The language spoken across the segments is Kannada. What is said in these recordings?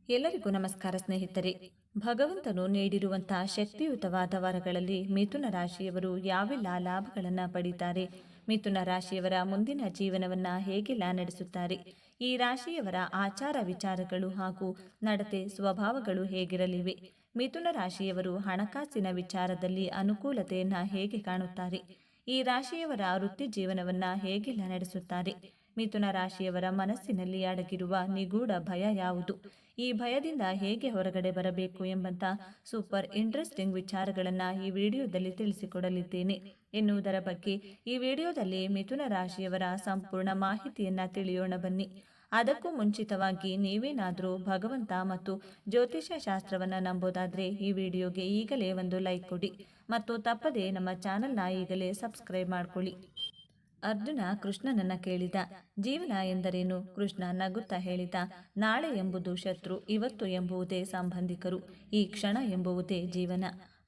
ಎಲ್ಲರಿಗೂ ನಮಸ್ಕಾರ ಸ್ನೇಹಿತರೆ. ಭಗವಂತನು ನೀಡಿರುವಂತಹ ಶಕ್ತಿಯುತವಾದ ವರಗಳಲ್ಲಿ ಮಿಥುನ ರಾಶಿಯವರು ಯಾವೆಲ್ಲ ಲಾಭಗಳನ್ನು ಪಡೀತಾರೆ, ಮಿಥುನ ರಾಶಿಯವರ ಮುಂದಿನ ಜೀವನವನ್ನ ಹೇಗೆಲ್ಲ ನಡೆಸುತ್ತಾರೆ, ಈ ರಾಶಿಯವರ ಆಚಾರ ವಿಚಾರಗಳು ಹಾಗೂ ನಡತೆ ಸ್ವಭಾವಗಳು ಹೇಗಿರಲಿವೆ, ಮಿಥುನ ರಾಶಿಯವರು ಹಣಕಾಸಿನ ವಿಚಾರದಲ್ಲಿ ಅನುಕೂಲತೆಯನ್ನ ಹೇಗೆ ಕಾಣುತ್ತಾರೆ, ಈ ರಾಶಿಯವರ ವೃತ್ತಿ ಜೀವನವನ್ನ ಹೇಗೆಲ್ಲ ನಡೆಸುತ್ತಾರೆ, ಮಿಥುನ ರಾಶಿಯವರ ಮನಸ್ಸಿನಲ್ಲಿ ಅಡಗಿರುವ ನಿಗೂಢ ಭಯ ಯಾವುದು, ಈ ಭಯದಿಂದ ಹೇಗೆ ಹೊರಗಡೆ ಬರಬೇಕು ಎಂಬಂತ ಸೂಪರ್ ಇಂಟ್ರೆಸ್ಟಿಂಗ್ ವಿಚಾರಗಳನ್ನು ಈ ವಿಡಿಯೋದಲ್ಲಿ ತಿಳಿಸಿಕೊಡಲಿದ್ದೇನೆ ಎನ್ನುವುದರ ಬಗ್ಗೆ ಈ ವಿಡಿಯೋದಲ್ಲಿ ಮಿಥುನ ರಾಶಿಯವರ ಸಂಪೂರ್ಣ ಮಾಹಿತಿಯನ್ನ ತಿಳಿಯೋಣ ಬನ್ನಿ. ಅದಕ್ಕೂ ಮುಂಚಿತವಾಗಿ ನೀವೇನಾದರೂ ಭಗವಂತ ಮತ್ತು ಜ್ಯೋತಿಷ್ಯ ಶಾಸ್ತ್ರವನ್ನು ನಂಬೋದಾದರೆ ಈ ವಿಡಿಯೋಗೆ ಈಗಲೇ ಒಂದು ಲೈಕ್ ಕೊಡಿ ಮತ್ತು ತಪ್ಪದೇ ನಮ್ಮ ಚಾನೆಲ್ನ ಈಗಲೇ ಸಬ್ಸ್ಕ್ರೈಬ್ ಮಾಡಿಕೊಳ್ಳಿ. ಅರ್ಜುನ ಕೃಷ್ಣನನ್ನ ಕೇಳಿದ, ಜೀವನ ಎಂದರೇನು? ಕೃಷ್ಣ ನಗುತ್ತಾ ಹೇಳಿದ, ನಾಳೆ ಎಂಬುದು ಶತ್ರು, ಇವತ್ತು ಎಂಬುವುದೇ ಸಂಬಂಧಿಕರು, ಈ ಕ್ಷಣ ಎಂಬುವುದೇ ಜೀವನ.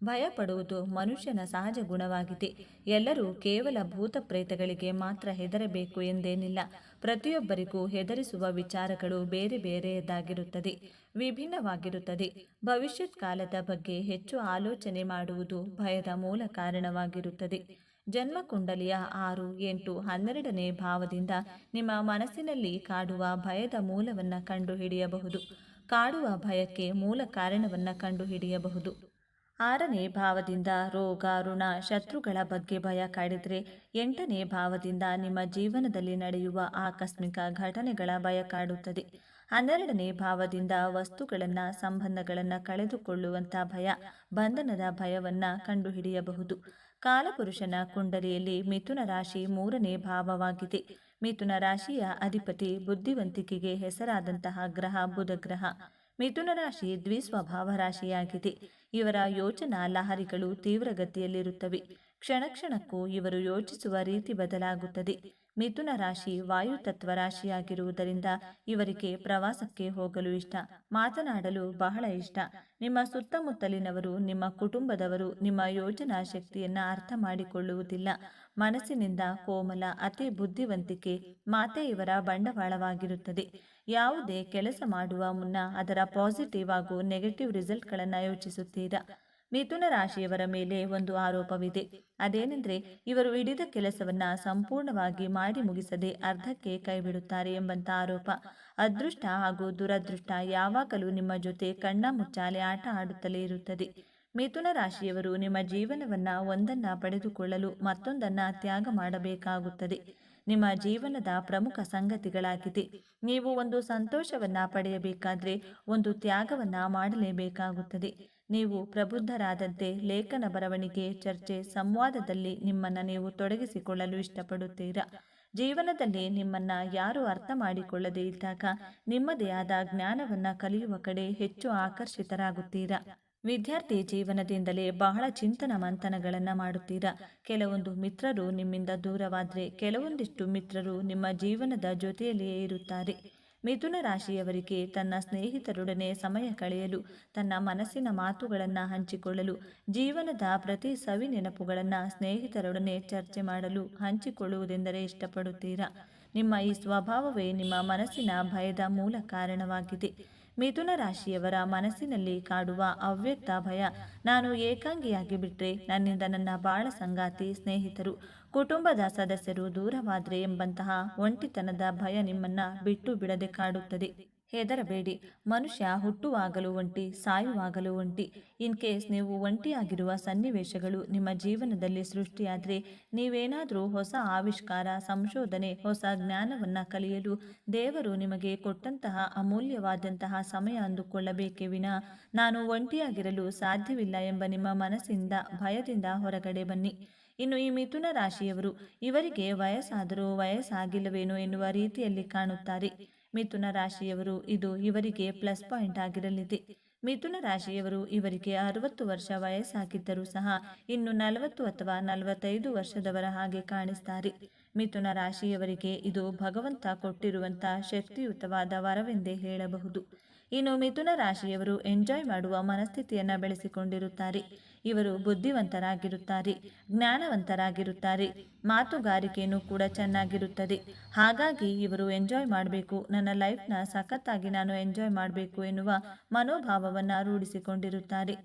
ಭಯ ಪಡುವುದು ಮನುಷ್ಯನ ಸಹಜ ಗುಣವಾಗಿದೆ. ಎಲ್ಲರೂ ಕೇವಲ ಭೂತ ಪ್ರೇತಗಳಿಗೆ ಮಾತ್ರ ಹೆದರಬೇಕು ಎಂದೇನಿಲ್ಲ. ಪ್ರತಿಯೊಬ್ಬರಿಗೂ ಹೆದರಿಸುವ ವಿಚಾರಗಳು ಬೇರೆ ಬೇರೆಯದಾಗಿರುತ್ತದೆ, ವಿಭಿನ್ನವಾಗಿರುತ್ತದೆ. ಭವಿಷ್ಯತ್ ಕಾಲದ ಬಗ್ಗೆ ಹೆಚ್ಚು ಆಲೋಚನೆ ಮಾಡುವುದು ಭಯದ ಮೂಲ ಕಾರಣವಾಗಿರುತ್ತದೆ. ಜನ್ಮ ಕುಂಡಲಿಯ 6, 8, 12ನೇ ಭಾವದಿಂದ ನಿಮ್ಮ ಮನಸ್ಸಿನಲ್ಲಿ ಕಾಡುವ ಭಯದ ಮೂಲವನ್ನು ಕಂಡುಹಿಡಿಯಬಹುದು. ಕಾಡುವ ಭಯಕ್ಕೆ ಮೂಲ ಕಾರಣವನ್ನು ಕಂಡುಹಿಡಿಯಬಹುದು. 6ನೇ ಭಾವದಿಂದ ರೋಗ, ಋಣ, ಶತ್ರುಗಳ ಬಗ್ಗೆ ಭಯ ಕಾಡಿದರೆ 8ನೇ ಭಾವದಿಂದ ನಿಮ್ಮ ಜೀವನದಲ್ಲಿ ನಡೆಯುವ ಆಕಸ್ಮಿಕ ಘಟನೆಗಳ ಭಯ ಕಾಡುತ್ತದೆ. 12ನೇ ಭಾವದಿಂದ ವಸ್ತುಗಳನ್ನು, ಸಂಬಂಧಗಳನ್ನು ಕಳೆದುಕೊಳ್ಳುವಂಥ ಭಯ, ಬಂಧನದ ಭಯವನ್ನು ಕಂಡುಹಿಡಿಯಬಹುದು. ಕಾಲಪುರುಷನ ಕುಂಡಲಿಯಲ್ಲಿ ಮಿಥುನ ರಾಶಿ 3ನೇ ಭಾವವಾಗಿದೆ. ಮಿಥುನ ರಾಶಿಯ ಅಧಿಪತಿ ಬುದ್ಧಿವಂತಿಕೆಗೆ ಹೆಸರಾದಂತಹ ಗ್ರಹ ಬುಧ ಗ್ರಹ. ಮಿಥುನ ರಾಶಿ ದ್ವಿಸ್ವಭಾವ ರಾಶಿಯಾಗಿದೆ. ಇವರ ಯೋಚನಾ ಲಹರಿಗಳು ತೀವ್ರಗತಿಯಲ್ಲಿರುತ್ತವೆ. ಕ್ಷಣ ಕ್ಷಣಕ್ಕೂ ಇವರು ಯೋಚಿಸುವ ರೀತಿ ಬದಲಾಗುತ್ತದೆ. ಮಿಥುನ ರಾಶಿ ವಾಯುತತ್ವ ರಾಶಿಯಾಗಿರುವುದರಿಂದ ಇವರಿಗೆ ಪ್ರವಾಸಕ್ಕೆ ಹೋಗಲು ಇಷ್ಟ, ಮಾತನಾಡಲು ಬಹಳ ಇಷ್ಟ. ನಿಮ್ಮ ಸುತ್ತಮುತ್ತಲಿನವರು, ನಿಮ್ಮ ಕುಟುಂಬದವರು ನಿಮ್ಮ ಯೋಚನಾ ಶಕ್ತಿಯನ್ನು ಅರ್ಥ ಮಾಡಿಕೊಳ್ಳುವುದಿಲ್ಲ. ಮನಸ್ಸಿನಿಂದ ಕೋಮಲ, ಅತಿ ಬುದ್ಧಿವಂತಿಕೆ ಮಾತೆ ಇವರ ಬಂಡವಾಳವಾಗಿರುತ್ತದೆ. ಯಾವುದೇ ಕೆಲಸ ಮಾಡುವ ಮುನ್ನ ಅದರ ಪಾಸಿಟಿವ್ ಹಾಗೂ ನೆಗೆಟಿವ್ ರಿಸಲ್ಟ್ಗಳನ್ನು ಯೋಚಿಸುತ್ತೀರಾ. ಮಿಥುನ ರಾಶಿಯವರ ಮೇಲೆ ಒಂದು ಆರೋಪವಿದೆ. ಅದೇನೆಂದರೆ ಇವರು ಹಿಡಿದ ಕೆಲಸವನ್ನ ಸಂಪೂರ್ಣವಾಗಿ ಮಾಡಿ ಮುಗಿಸದೆ ಅರ್ಧಕ್ಕೆ ಕೈಬಿಡುತ್ತಾರೆ ಎಂಬಂತ ಆರೋಪ. ಅದೃಷ್ಟ ಹಾಗೂ ದುರದೃಷ್ಟ ಯಾವಾಗಲೂ ನಿಮ್ಮ ಜೊತೆ ಕಣ್ಣ ಮುಚ್ಚಾಲೆ ಆಟ ಆಡುತ್ತಲೇ ಇರುತ್ತದೆ. ಮಿಥುನ ರಾಶಿಯವರು ನಿಮ್ಮ ಜೀವನವನ್ನ ಒಂದನ್ನ ಪಡೆದುಕೊಳ್ಳಲು ಮತ್ತೊಂದನ್ನ ತ್ಯಾಗ ಮಾಡಬೇಕಾಗುತ್ತದೆ. ನಿಮ್ಮ ಜೀವನದ ಪ್ರಮುಖ ಸಂಗತಿಗಳಾಗಿದೆ. ನೀವು ಒಂದು ಸಂತೋಷವನ್ನ ಪಡೆಯಬೇಕಾದ್ರೆ ಒಂದು ತ್ಯಾಗವನ್ನ ಮಾಡಲೇಬೇಕಾಗುತ್ತದೆ. ನೀವು ಪ್ರಬುದ್ಧರಾದಂತೆ ಲೇಖನ, ಬರವಣಿಗೆ, ಚರ್ಚೆ, ಸಂವಾದದಲ್ಲಿ ನಿಮ್ಮನ್ನು ನೀವು ತೊಡಗಿಸಿಕೊಳ್ಳಲು ಇಷ್ಟಪಡುತ್ತೀರಾ. ಜೀವನದಲ್ಲಿ ನಿಮ್ಮನ್ನ ಯಾರು ಅರ್ಥ ಮಾಡಿಕೊಳ್ಳದೇ ಇದ್ದಾಗ ನಿಮ್ಮದೇ ಆದ ಜ್ಞಾನವನ್ನ ಕಲಿಯುವ ಕಡೆ ಹೆಚ್ಚು ಆಕರ್ಷಿತರಾಗುತ್ತೀರಾ. ವಿದ್ಯಾರ್ಥಿ ಜೀವನದಿಂದಲೇ ಬಹಳ ಚಿಂತನ ಮಂಥನಗಳನ್ನು ಮಾಡುತ್ತೀರಾ. ಕೆಲವೊಂದು ಮಿತ್ರರು ನಿಮ್ಮಿಂದ ದೂರವಾದರೆ ಕೆಲವೊಂದಿಷ್ಟು ಮಿತ್ರರು ನಿಮ್ಮ ಜೀವನದ ಜೊತೆಯಲ್ಲಿಯೇ ಇರುತ್ತಾರೆ. ಮಿಥುನ ರಾಶಿಯವರಿಗೆ ತನ್ನ ಸ್ನೇಹಿತರೊಡನೆ ಸಮಯ ಕಳೆಯಲು, ತನ್ನ ಮನಸ್ಸಿನ ಮಾತುಗಳನ್ನು ಹಂಚಿಕೊಳ್ಳಲು, ಜೀವನದ ಪ್ರತಿ ಸವಿ ನೆನಪುಗಳನ್ನು ಸ್ನೇಹಿತರೊಡನೆ ಚರ್ಚೆ ಮಾಡಲು, ಹಂಚಿಕೊಳ್ಳುವುದೆಂದರೆ ಇಷ್ಟಪಡುತ್ತೀರಾ. ನಿಮ್ಮ ಈ ಸ್ವಭಾವವೇ ನಿಮ್ಮ ಮನಸ್ಸಿನ ಭಯದ ಮೂಲ ಕಾರಣವಾಗಿದೆ. ಮಿಥುನ ರಾಶಿಯವರ ಮನಸ್ಸಿನಲ್ಲಿ ಕಾಡುವ ಅವ್ಯಕ್ತ ಭಯ, ನಾನು ಏಕಾಂಗಿಯಾಗಿ ಬಿಟ್ಟರೆ, ನನ್ನಿಂದ ನನ್ನ ಬಾಳ ಸಂಗಾತಿ, ಸ್ನೇಹಿತರು, ಕುಟುಂಬದ ಸದಸ್ಯರು ದೂರವಾದರೆ ಎಂಬಂತಹ ಒಂಟಿತನದ ಭಯ ನಿಮ್ಮನ್ನ ಬಿಟ್ಟು ಬಿಡದೆ ಕಾಡುತ್ತದೆ. ಹೆದರಬೇಡಿ. ಮನುಷ್ಯ ಹುಟ್ಟುವಾಗಲೂ ಒಂಟಿ, ಸಾಯುವಾಗಲೂ ಒಂಟಿ. ಇನ್ ಕೇಸ್ ನೀವು ಒಂಟಿಯಾಗಿರುವ ಸನ್ನಿವೇಶಗಳು ನಿಮ್ಮ ಜೀವನದಲ್ಲಿ ಸೃಷ್ಟಿಯಾದರೆ ನೀವೇನಾದರೂ ಹೊಸ ಆವಿಷ್ಕಾರ, ಸಂಶೋಧನೆ, ಹೊಸ ಜ್ಞಾನವನ್ನು ಕಲಿಯಲು ದೇವರು ನಿಮಗೆ ಕೊಟ್ಟಂತಹ ಅಮೂಲ್ಯವಾದಂತಹ ಸಮಯ ಅಂದುಕೊಳ್ಳಬೇಕೇ ವಿನಃ ನಾನು ಒಂಟಿಯಾಗಿರಲು ಸಾಧ್ಯವಿಲ್ಲ ಎಂಬ ನಿಮ್ಮ ಮನಸ್ಸಿಂದ, ಭಯದಿಂದ ಹೊರಗಡೆ ಬನ್ನಿ. ಇನ್ನು ಈ ಮಿಥುನ ರಾಶಿಯವರು ಇವರಿಗೆ ವಯಸ್ಸಾದರೂ ವಯಸ್ಸಾಗಿಲ್ಲವೇನೋ ಎನ್ನುವ ರೀತಿಯಲ್ಲಿ ಕಾಣುತ್ತಾರೆ. ಮಿಥುನ ರಾಶಿಯವರು ಇದು ಇವರಿಗೆ ಪ್ಲಸ್ ಪಾಯಿಂಟ್ ಆಗಿರಲಿದೆ. ಮಿಥುನ ರಾಶಿಯವರು ಇವರಿಗೆ 60 ವರ್ಷ ವಯಸ್ಸಾಗಿದ್ದರೂ ಸಹ ಇನ್ನು 40 ಅಥವಾ 45 ವರ್ಷದವರ ಹಾಗೆ ಕಾಣಿಸ್ತಾರೆ. ಮಿಥುನ ರಾಶಿಯವರಿಗೆ ಇದು ಭಗವಂತ ಕೊಟ್ಟಿರುವಂಥ ಶಕ್ತಿಯುತವಾದ ವರವೆಂದೇ ಹೇಳಬಹುದು. ಇನ್ನು ಮಿಥುನ ರಾಶಿಯವರು ಎಂಜಾಯ್ ಮಾಡುವ ಮನಸ್ಥಿತಿಯನ್ನು ಬೆಳೆಸಿಕೊಂಡಿರುತ್ತಾರೆ. ಇವರು ಬುದ್ಧಿವಂತರಾಗಿರುತ್ತಾರೆ, ಜ್ಞಾನವಂತರಾಗಿರುತ್ತಾರೆ, ಮಾತುಗಾರಿಕೆಯೂ ಕೂಡ ಚೆನ್ನಾಗಿರುತ್ತದೆ. ಹಾಗಾಗಿ ಇವರು ಎಂಜಾಯ್ ಮಾಡಬೇಕು, ನನ್ನ ಲೈಫ್ನ ಸಖತ್ತಾಗಿ ನಾನು ಎಂಜಾಯ್ ಮಾಡಬೇಕು ಎನ್ನುವ ಮನೋಭಾವವನ್ನು ರೂಢಿಸಿಕೊಂಡಿರುತ್ತಾರೆ.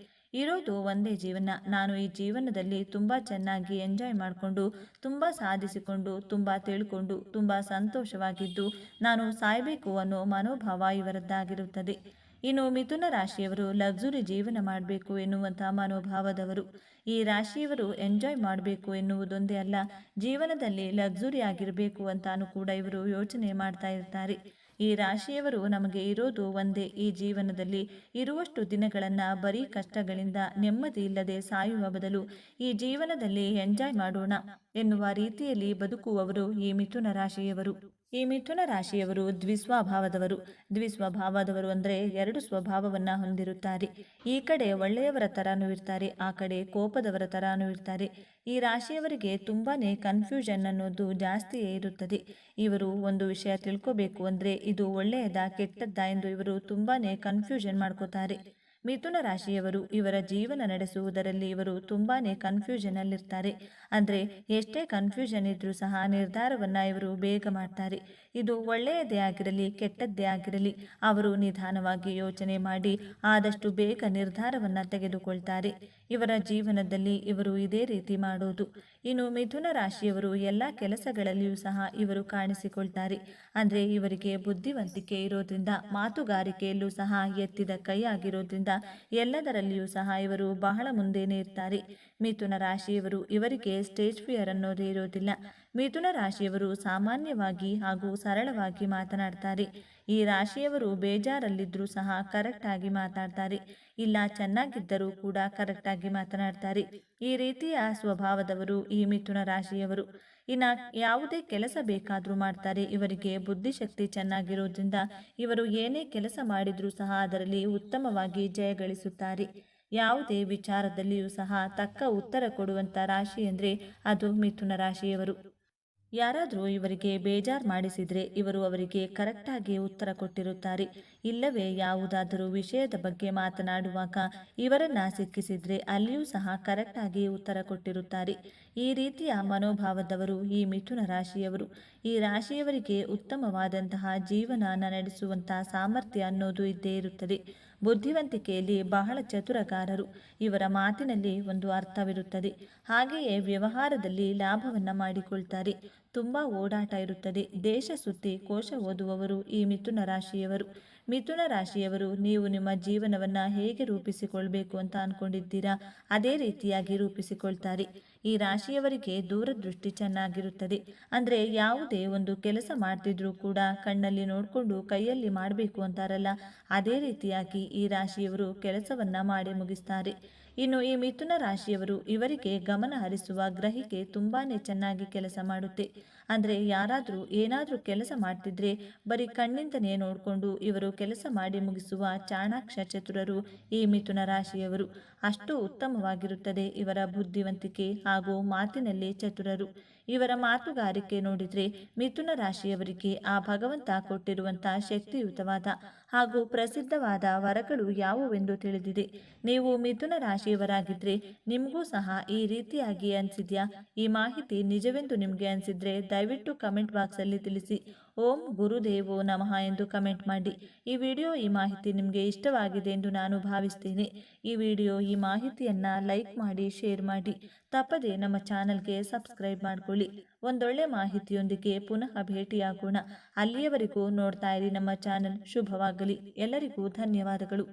ಇರೋದು ಒಂದೇ ಜೀವನ, ನಾನು ಈ ಜೀವನದಲ್ಲಿ ತುಂಬ ಚೆನ್ನಾಗಿ ಎಂಜಾಯ್ ಮಾಡಿಕೊಂಡು, ತುಂಬ ಸಾಧಿಸಿಕೊಂಡು, ತುಂಬ ತಿಳ್ಕೊಂಡು, ತುಂಬ ಸಂತೋಷವಾಗಿದ್ದು ನಾನು ಸಾಯಬೇಕು ಅನ್ನೋ ಮನೋಭಾವ ಇವರದ್ದಾಗಿರುತ್ತದೆ. ಇನ್ನು ಮಿಥುನ ರಾಶಿಯವರು ಲಕ್ಸುರಿ ಜೀವನ ಮಾಡಬೇಕು ಎನ್ನುವಂಥ ಮನೋಭಾವದವರು. ಈ ರಾಶಿಯವರು ಎಂಜಾಯ್ ಮಾಡಬೇಕು ಎನ್ನುವುದೊಂದೇ ಅಲ್ಲ, ಜೀವನದಲ್ಲಿ ಲಕ್ಸುರಿ ಆಗಿರಬೇಕು ಅಂತಾನು ಕೂಡ ಇವರು ಯೋಚನೆ ಮಾಡ್ತಾ ಇರ್ತಾರೆ. ಈ ರಾಶಿಯವರು ನಮಗೆ ಇರೋದು ಒಂದೇ, ಈ ಜೀವನದಲ್ಲಿ ಇರುವಷ್ಟು ದಿನಗಳನ್ನು ಬರೀ ಕಷ್ಟಗಳಿಂದ ನೆಮ್ಮದಿ ಇಲ್ಲದೆ ಸಾಯುವ ಬದಲು ಈ ಜೀವನದಲ್ಲಿ ಎಂಜಾಯ್ ಮಾಡೋಣ ಎನ್ನುವ ರೀತಿಯಲ್ಲಿ ಬದುಕುವವರು ಈ ಮಿಥುನ ರಾಶಿಯವರು. ಈ ಮಿಥುನ ರಾಶಿಯವರು ದ್ವಿಸ್ವಭಾವದವರು. ದ್ವಿಸ್ವಭಾವದವರು ಅಂದರೆ ಎರಡು ಸ್ವಭಾವವನ್ನು ಹೊಂದಿರುತ್ತಾರೆ. ಈ ಕಡೆ ಒಳ್ಳೆಯವರ ಥರನೂ ಇರ್ತಾರೆ, ಆ ಕಡೆ ಕೋಪದವರ ಥರನೂ ಇರ್ತಾರೆ. ಈ ರಾಶಿಯವರಿಗೆ ತುಂಬಾ ಕನ್ಫ್ಯೂಷನ್ ಅನ್ನೋದು ಜಾಸ್ತಿಯೇ ಇರುತ್ತದೆ. ಇವರು ಒಂದು ವಿಷಯ ತಿಳ್ಕೋಬೇಕು ಅಂದರೆ ಇದು ಒಳ್ಳೆಯದಾ ಕೆಟ್ಟದ್ದಾ ಎಂದು ಇವರು ತುಂಬಾ ಕನ್ಫ್ಯೂಷನ್ ಮಾಡ್ಕೋತಾರೆ. ಮಿಥುನ ರಾಶಿಯವರು ಇವರ ಜೀವನ ನಡೆಸುವುದರಲ್ಲಿ ಇವರು ತುಂಬಾ ಕನ್ಫ್ಯೂಷನಲ್ಲಿರ್ತಾರೆ. ಅಂದರೆ ಎಷ್ಟೇ ಕನ್ಫ್ಯೂಷನ್ ಇದ್ರೂ ಸಹ ನಿರ್ಧಾರವನ್ನು ಇವರು ಬೇಗ ಮಾಡ್ತಾರೆ. ಇದು ಒಳ್ಳೆಯದೇ ಆಗಿರಲಿ ಕೆಟ್ಟದ್ದೇ ಆಗಿರಲಿ ಅವರು ನಿಧಾನವಾಗಿ ಯೋಚನೆ ಮಾಡಿ ಆದಷ್ಟು ಬೇಗ ನಿರ್ಧಾರವನ್ನು ತೆಗೆದುಕೊಳ್ತಾರೆ. ಇವರ ಜೀವನದಲ್ಲಿ ಇವರು ಇದೇ ರೀತಿ ಮಾಡೋದು. ಇನ್ನು ಮಿಥುನ ರಾಶಿಯವರು ಎಲ್ಲ ಕೆಲಸಗಳಲ್ಲಿಯೂ ಸಹ ಇವರು ಕಾಣಿಸಿಕೊಳ್ತಾರೆ. ಅಂದರೆ ಇವರಿಗೆ ಬುದ್ಧಿವಂತಿಕೆ ಇರೋದ್ರಿಂದ, ಮಾತುಗಾರಿಕೆಯಲ್ಲೂ ಸಹ ಎತ್ತಿದ ಕೈ ಆಗಿರೋದ್ರಿಂದ ಎಲ್ಲದರಲ್ಲಿಯೂ ಸಹ ಇವರು ಬಹಳ ಮುಂದೆನೇ ಇರ್ತಾರೆ. ಮಿಥುನ ರಾಶಿಯವರು ಇವರಿಗೆ ಸ್ಟೇಜ್ ಫಿಯರ್ ಅನ್ನೋದೇ ಇರೋದಿಲ್ಲ. ಮಿಥುನ ರಾಶಿಯವರು ಸಾಮಾನ್ಯವಾಗಿ ಹಾಗೂ ಸರಳವಾಗಿ ಮಾತನಾಡ್ತಾರೆ. ಈ ರಾಶಿಯವರು ಬೇಜಾರಲ್ಲಿದ್ದರೂ ಸಹ ಕರೆಕ್ಟಾಗಿ ಮಾತಾಡ್ತಾರೆ, ಇಲ್ಲ ಚೆನ್ನಾಗಿದ್ದರೂ ಕೂಡ ಕರೆಕ್ಟಾಗಿ ಮಾತನಾಡ್ತಾರೆ. ಈ ರೀತಿಯ ಸ್ವಭಾವದವರು ಈ ಮಿಥುನ ರಾಶಿಯವರು. ಇನ್ನು ಯಾವುದೇ ಕೆಲಸ ಬೇಕಾದರೂ ಮಾಡ್ತಾರೆ. ಇವರಿಗೆ ಬುದ್ಧಿಶಕ್ತಿ ಚೆನ್ನಾಗಿರೋದ್ರಿಂದ ಇವರು ಏನೇ ಕೆಲಸ ಮಾಡಿದರೂ ಸಹ ಅದರಲ್ಲಿ ಉತ್ತಮವಾಗಿ ಜಯಗಳಿಸುತ್ತಾರೆ. ಯಾವುದೇ ವಿಚಾರದಲ್ಲಿಯೂ ಸಹ ತಕ್ಕ ಉತ್ತರ ಕೊಡುವಂಥ ರಾಶಿ ಅಂದರೆ ಅದು ಮಿಥುನ ರಾಶಿಯವರು. ಯಾರಾದರೂ ಇವರಿಗೆ ಬೇಜಾರು ಮಾಡಿಸಿದರೆ ಇವರು ಅವರಿಗೆ ಕರೆಕ್ಟಾಗಿ ಉತ್ತರ ಕೊಟ್ಟಿರುತ್ತಾರೆ. ಇಲ್ಲವೇ ಯಾವುದಾದರೂ ವಿಷಯದ ಬಗ್ಗೆ ಮಾತನಾಡುವಾಗ ಇವರನ್ನು ಸಿಕ್ಕಿಸಿದರೆ ಅಲ್ಲಿಯೂ ಸಹ ಕರೆಕ್ಟಾಗಿ ಉತ್ತರ ಕೊಟ್ಟಿರುತ್ತಾರೆ. ಈ ರೀತಿಯ ಮನೋಭಾವದವರು ಈ ಮಿಥುನ ರಾಶಿಯವರು. ಈ ರಾಶಿಯವರಿಗೆ ಉತ್ತಮವಾದಂತಹ ಜೀವನ ನಡೆಸುವಂಥ ಸಾಮರ್ಥ್ಯ ಅನ್ನೋದು ಇದ್ದೇ ಇರುತ್ತದೆ. ಬುದ್ಧಿವಂತಿಕೆಯಲ್ಲಿ ಬಹಳ ಚತುರಗಾರರು. ಇವರ ಮಾತಿನಲ್ಲಿ ಒಂದು ಅರ್ಥವಿರುತ್ತದೆ. ಹಾಗೆಯೇ ವ್ಯವಹಾರದಲ್ಲಿ ಲಾಭವನ್ನು ಮಾಡಿಕೊಳ್ತಾರೆ. ತುಂಬ ಓಡಾಟ ಇರುತ್ತದೆ. ದೇಶ ಸುತ್ತಿ ಕೋಶ ಓದುವವರು ಈ ಮಿಥುನ ರಾಶಿಯವರು. ಮಿಥುನ ರಾಶಿಯವರು ನೀವು ನಿಮ್ಮ ಜೀವನವನ್ನು ಹೇಗೆ ರೂಪಿಸಿಕೊಳ್ಬೇಕು ಅಂತ ಅಂದ್ಕೊಂಡಿದ್ದೀರಾ ಅದೇ ರೀತಿಯಾಗಿ ರೂಪಿಸಿಕೊಳ್ತಾರೆ. ಈ ರಾಶಿಯವರಿಗೆ ದೂರದೃಷ್ಟಿ ಚೆನ್ನಾಗಿರುತ್ತದೆ. ಅಂದರೆ ಯಾವುದೇ ಒಂದು ಕೆಲಸ ಮಾಡ್ತಿದ್ರೂ ಕೂಡ ಕಣ್ಣಲ್ಲಿ ನೋಡಿಕೊಂಡು ಕೈಯಲ್ಲಿ ಮಾಡಬೇಕು ಅಂತಾರಲ್ಲ, ಅದೇ ರೀತಿಯಾಗಿ ಈ ರಾಶಿಯವರು ಕೆಲಸವನ್ನು ಮಾಡಿ ಮುಗಿಸ್ತಾರೆ. ಇನ್ನು ಈ ಮಿಥುನ ರಾಶಿಯವರು ಇವರಿಗೆ ಗಮನ ಹರಿಸುವ ಗ್ರಹಿಕೆ ತುಂಬಾ ಚೆನ್ನಾಗಿ ಕೆಲಸ ಮಾಡುತ್ತೆ. ಅಂದರೆ ಯಾರಾದರೂ ಏನಾದರೂ ಕೆಲಸ ಮಾಡ್ತಿದ್ರೆ ಬರೀ ಕಣ್ಣಿಂದನೇ ನೋಡಿಕೊಂಡು ಇವರು ಕೆಲಸ ಮಾಡಿ ಮುಗಿಸುವ ಚಾಣಾಕ್ಷ ಚತುರರು ಈ ಮಿಥುನ ರಾಶಿಯವರು. ಅಷ್ಟು ಉತ್ತಮವಾಗಿರುತ್ತದೆ ಇವರ ಬುದ್ಧಿವಂತಿಕೆ ಹಾಗೂ ಮಾತಿನಲ್ಲಿ ಚತುರರು. ಇವರ ಮಾತುಗಾರಿಕೆ ನೋಡಿದರೆ ಮಿಥುನ ರಾಶಿಯವರಿಗೆ ಆ ಭಗವಂತ ಕೊಟ್ಟಿರುವಂಥ ಶಕ್ತಿಯುತವಾದ ಹಾಗೂ ಪ್ರಸಿದ್ಧವಾದ ವರಗಳು ಯಾವುವೆಂದು ತಿಳಿದಿದೆ. ನೀವು ಮಿಥುನ ರಾಶಿಯವರಾಗಿದ್ದರೆ ನಿಮಗೂ ಸಹ ಈ ರೀತಿಯಾಗಿ ಅನಿಸಿದ್ಯಾ? ಈ ಮಾಹಿತಿ ನಿಜವೆಂದು ನಿಮಗೆ ಅನಿಸಿದರೆ ದಯವಿಟ್ಟು ಕಮೆಂಟ್ ಬಾಕ್ಸಲ್ಲಿ ತಿಳಿಸಿ. ಓಂ ಗುರುದೇವೋ ನಮಃ ಎಂದು ಕಮೆಂಟ್ ಮಾಡಿ. ಈ ಮಾಹಿತಿ ನಿಮಗೆ ಇಷ್ಟವಾಗಿದೆ ಎಂದು ನಾನು ಭಾವಿಸ್ತೇನೆ. ಈ ಮಾಹಿತಿಯನ್ನು ಲೈಕ್ ಮಾಡಿ, ಶೇರ್ ಮಾಡಿ. ತಪ್ಪದೆ ನಮ್ಮ ಚಾನಲ್ಗೆ ಸಬ್ಸ್ಕ್ರೈಬ್ ಮಾಡಿಕೊಳ್ಳಿ. ಒಂದೊಳ್ಳೆ ಮಾಹಿತಿಯೊಂದಿಗೆ ಪುನಃ ಭೇಟಿಯಾಗೋಣ. ಅಲ್ಲಿಯವರೆಗೂ ನೋಡ್ತಾ ಇರಿ ನಮ್ಮ ಚಾನಲ್. ಶುಭವಾಗಲಿ. ಎಲ್ಲರಿಗೂ ಧನ್ಯವಾದಗಳು.